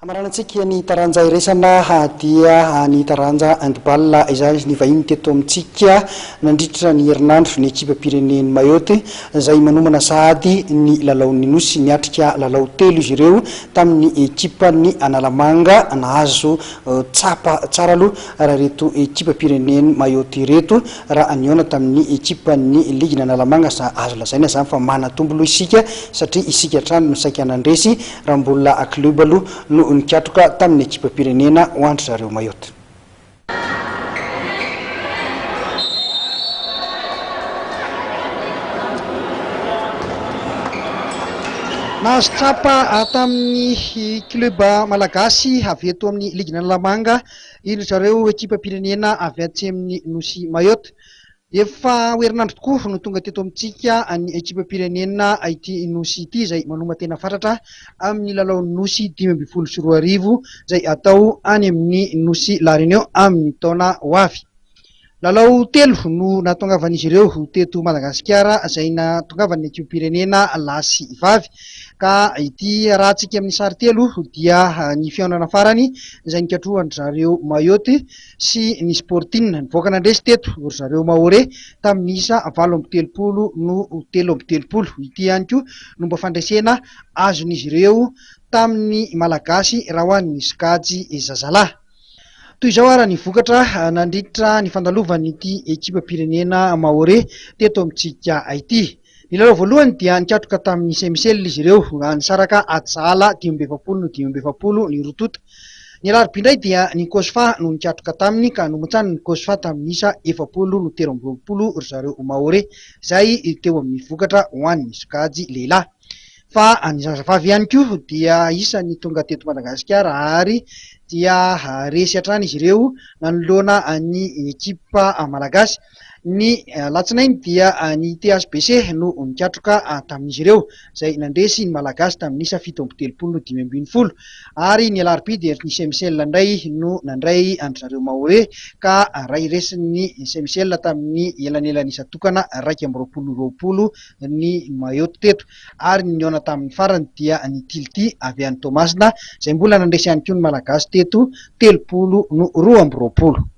Amaranantsika ny taranja iraisana dia ny taranja handball izay ny vahiny teto amintsika nandritra ny herinandro ny ekipam-pirenen'ny Mayotte izay manomana sahady ny lalaon'ny nosy niatrika lalao telo izy ireo tamin'ny ekipan'ny Analamanga nahazo tsapa tsara aloha raha reto ekipam-pirenen'ny Mayotte reto raha aniona tamin'ny ekipan'ny Ligue Analamanga azo lazaina zany fa manatombo aloha isika satria isika hatrany no saika nandresy raha mbola club aloha no nikatroka tamin'ny ekipam-pirenena ho andry zareo Mayotte. Nahazo tsapa tamin'ny club malagasy avy eto amin'ny Ligue Analamanga iny zareo ekipam-pirenena avy atsy amin'ny nosy Mayotte. Efa herinandro tokoa no tonga teto amintsika ny ekipam-pirenena ity nosy ity izay manoma tena fatratra amin'ny lalaon'ny nosy 2024 izay atao any amin'ny nosy La Réunion amin'ny taona ho avy. Lalao telo no nahatongavan'izy ireo teto Madagasikara izay nahatongavan'ny ekipam-pirenena lahy sy vavy ka ity rahantsika amin'ny sary telo dia ny fihaonana farany izay nikatrohan zareo Mayotte sy ny Sporting nivoaka nandresy teto ry zareo Maoré tamin'isa 7-30 no 3-30. Ity ihany koa no mba fandresena azon'izy ireo tamin'ny malagasy raha ho an'ny Sikajy Zazalahy. Toy izao ara ny vokatra nandritra ny fandalovan'ity ekipam-pirenena Maoré teto amintsika ity. Ny lalao voalohany dia nikatroka tamin'ny Saint-Michel izy ireo nisaraka Ajala 5-20 ny rotota. Ny alarobia indray dia ny Kosfa no nikatroka taminy ka nomontsany ny Kosfa tamin'isa 70-30 ry zareo Maoré izay teo amin'ny vokatra ho an'ny Sikajy lehilahy. Fa ny zazavavy ihany koa dia isan'ny tonga teto Madagasikara ary dia resy hatrany izy ireo nanoloana ny ekipa malagasy. Ny latsinainy dia ny THBC no nikatroka tamin'izy ireo izay nandresy ny malagasy tamin'isa 7-30 ary ny alarobia dia ny Saint-Michel indray no nandray andry zareo Maoré ka ray resin'ny Saint-Michel tamin'ny elanelan'isa tokana 20 ny Mayotte teto ary ny niona tamin'ny farany dia ny Tilty avy any Tomasina izay mbola nandresy ihany koa ny malagasy teto 30-20.